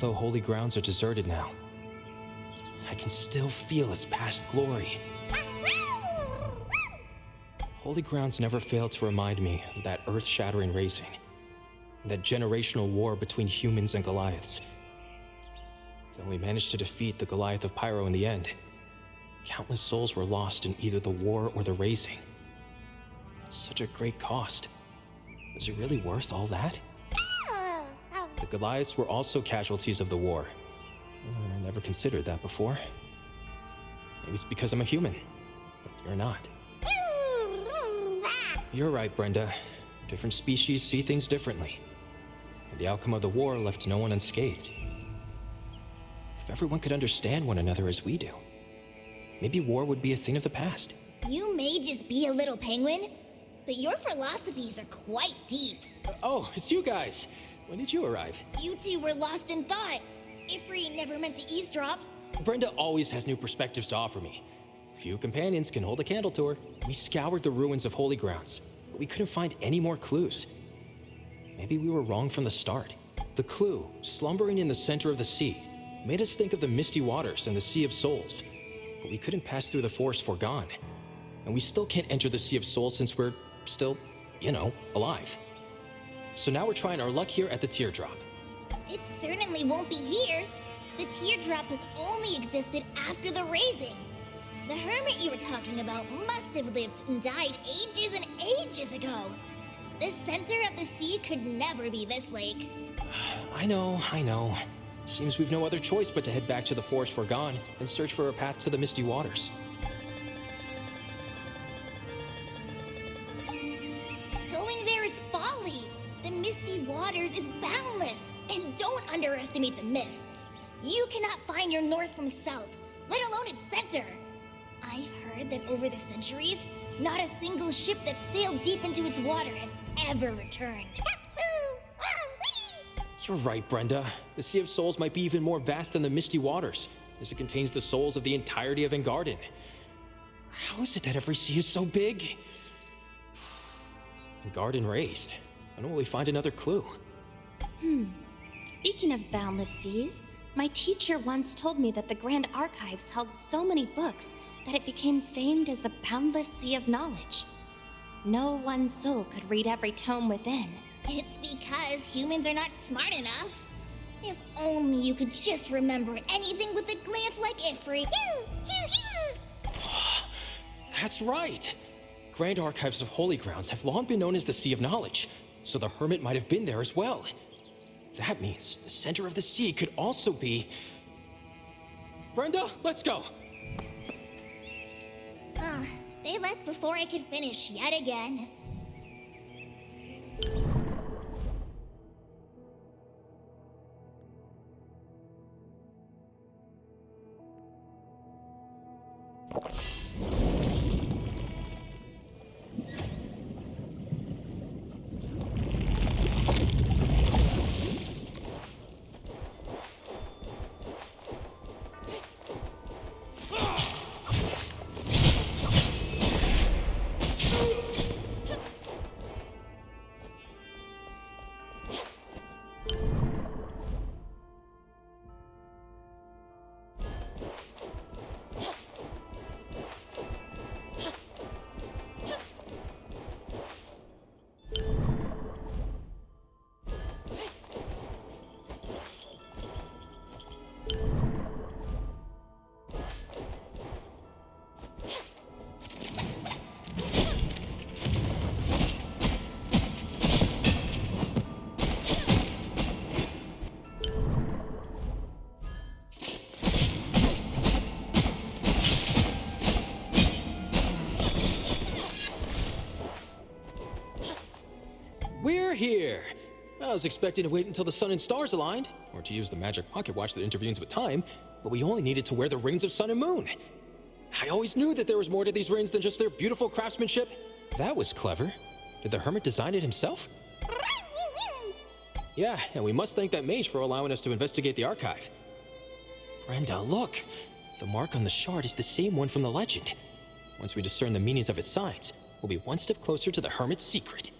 although holy grounds are deserted now, I can still feel its past glory. Holy grounds never failed to remind me of that earth-shattering racing, and that generational war between humans and Goliaths. Though we managed to defeat the Goliath of Pyro in the end, countless souls were lost in either the war or the raising. It's such a great cost. Was it really worth all that? The Goliaths were also casualties of the war. I never considered that before. Maybe it's because I'm a human, but you're not. You're right, Brenda. Different species see things differently. And the outcome of the war left no one unscathed. If everyone could understand one another as we do, maybe war would be a thing of the past. You may just be a little penguin, but your philosophies are quite deep. Oh, it's you guys! When did you arrive? You two were lost in thought. Ifri never meant to eavesdrop. Brenda always has new perspectives to offer me. Few companions can hold a candle to her. We scoured the ruins of holy grounds, but we couldn't find any more clues. Maybe we were wrong from the start. The clue, slumbering in the center of the sea, made us think of the misty waters and the Sea of Souls, but we couldn't pass through the forest foregone. And we still can't enter the Sea of Souls since we're still, alive. So now we're trying our luck here at the teardrop. It certainly won't be here. The teardrop has only existed after the raising. The hermit you were talking about must have lived and died ages and ages ago. The center of the sea could never be this lake. I know. Seems we've no other choice but to head back to the forest foregone and search for a path to the misty waters. Going there is folly. The misty waters is boundless. And don't underestimate the mists. You cannot find your north from south, let alone its center. I've heard that over the centuries, not a single ship that sailed deep into its water has ever returned. You're right, Brenda. The Sea of Souls might be even more vast than the misty waters, as it contains the souls of the entirety of Engarden. How is it that every sea is so big? Engarden raised. When will we find another clue? Speaking of boundless seas, my teacher once told me that the Grand Archives held so many books that it became famed as the boundless sea of knowledge. No one soul could read every tome within. It's because humans are not smart enough. If only you could just remember anything with a glance like Ifri. That's right! Grand Archives of Holy Grounds have long been known as the Sea of Knowledge, so the hermit might have been there as well. That means the center of the sea could also be... Brenda, let's go! They left before I could finish yet again. We're here! I was expecting to wait until the sun and stars aligned, or to use the magic pocket watch that intervenes with time, but we only needed to wear the rings of sun and moon. I always knew that there was more to these rings than just their beautiful craftsmanship. That was clever. Did the hermit design it himself? Yeah, and we must thank that mage for allowing us to investigate the archive. Brenda, look! The mark on the shard is the same one from the legend. Once we discern the meanings of its signs, we'll be one step closer to the hermit's secret.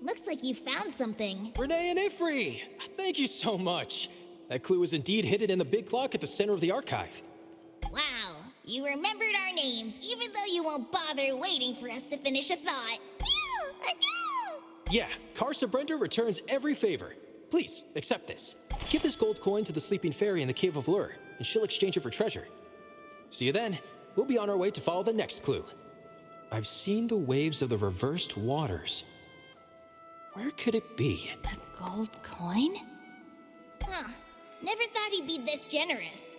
Looks like you found something. Renee and Ifri! Thank you so much! That clue is indeed hidden in the big clock at the center of the archive. Wow, you remembered our names, even though you won't bother waiting for us to finish a thought. Yeah, Karsa Brenda returns every favor. Please, accept this. Give this gold coin to the sleeping fairy in the Cave of Lure, and she'll exchange it for treasure. See you then. We'll be on our way to follow the next clue. I've seen the waves of the reversed waters. Where could it be? A gold coin? Huh, never thought he'd be this generous.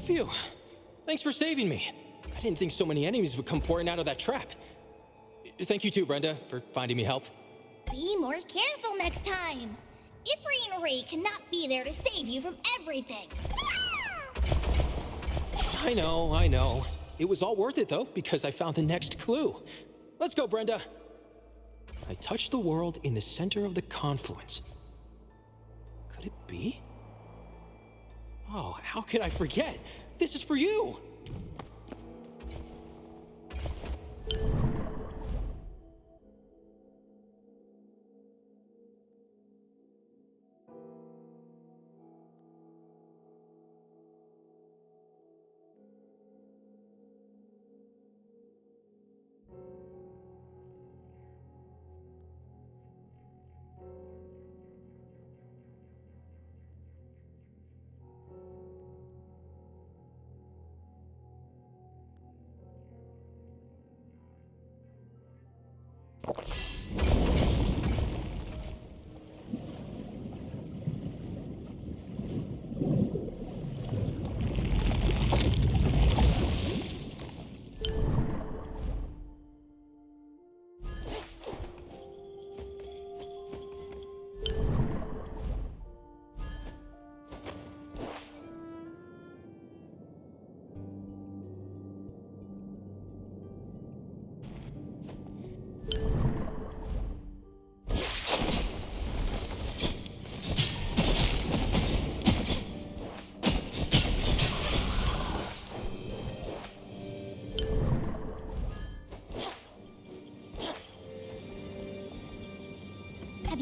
Phew. Thanks for saving me. I didn't think so many enemies would come pouring out of that trap. Thank you too, Brenda, for finding me help. Be more careful next time. Ifri and Ray cannot be there to save you from everything. I know. It was all worth it, though, because I found the next clue. Let's go, Brenda. I touched the world in the center of the confluence. Could it be? Oh, how could I forget? This is for you!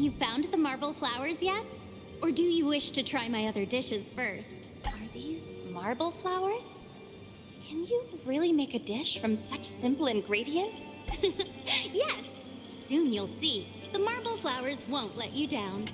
you found the marble flowers yet? Or do you wish to try my other dishes first? Are these marble flowers? Can you really make a dish from such simple ingredients? Yes! Soon you'll see. The marble flowers won't let you down.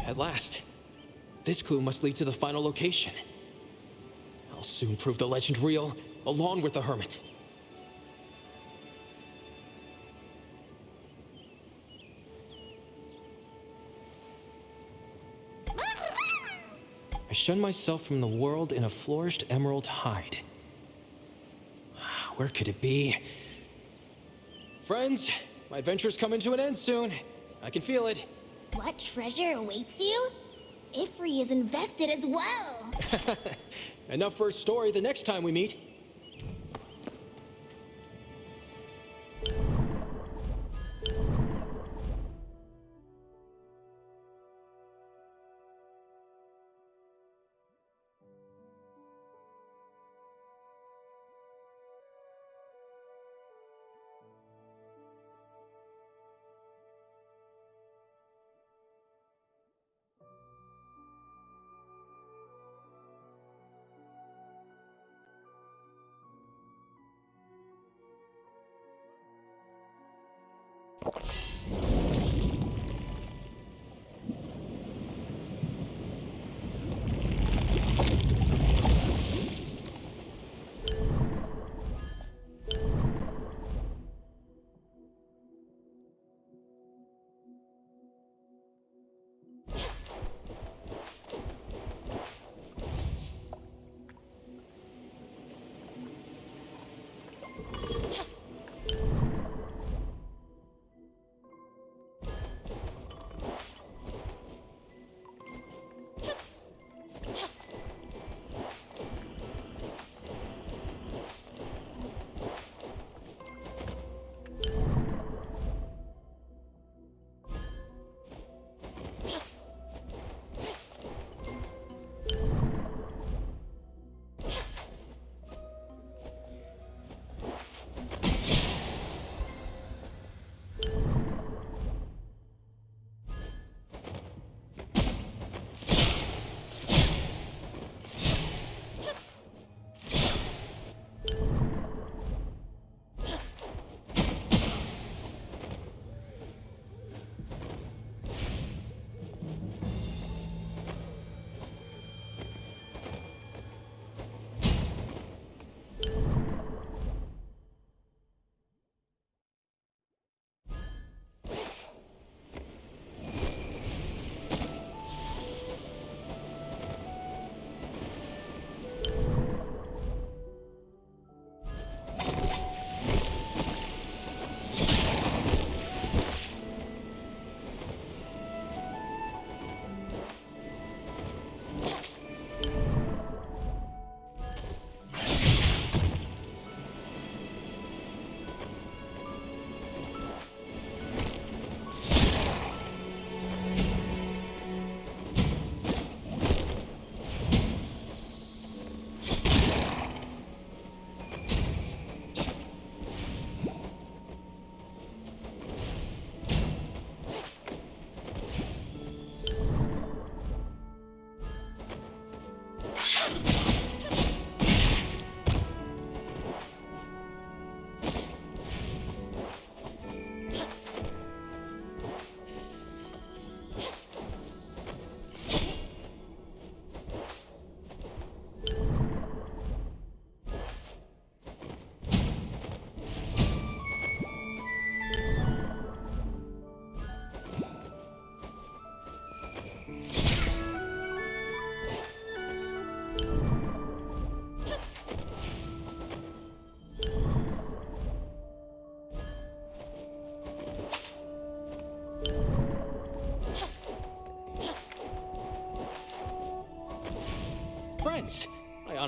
At last. This clue must lead to the final location. I'll soon prove the legend real, along with the hermit. I shun myself from the world in a flourished emerald hide. Where could it be? Friends, my adventure's coming to an end soon. I can feel it. What treasure awaits you? Ifri is invested as well. Enough for a story the next time we meet.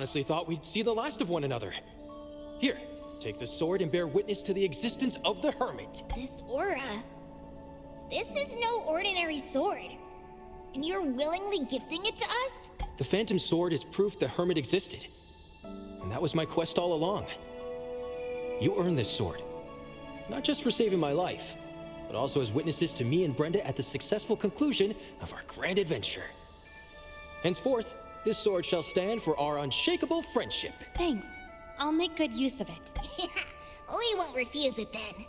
honestly thought we'd see the last of one another. Here, take the sword and bear witness to the existence of the hermit. This aura. This is no ordinary sword. And you're willingly gifting it to us? The Phantom Sword is proof the hermit existed. And that was my quest all along. You earned this sword. Not just for saving my life, but also as witnesses to me and Brenda at the successful conclusion of our grand adventure. Henceforth, this sword shall stand for our unshakable friendship. Thanks. I'll make good use of it. We won't refuse it then.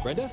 Brenda,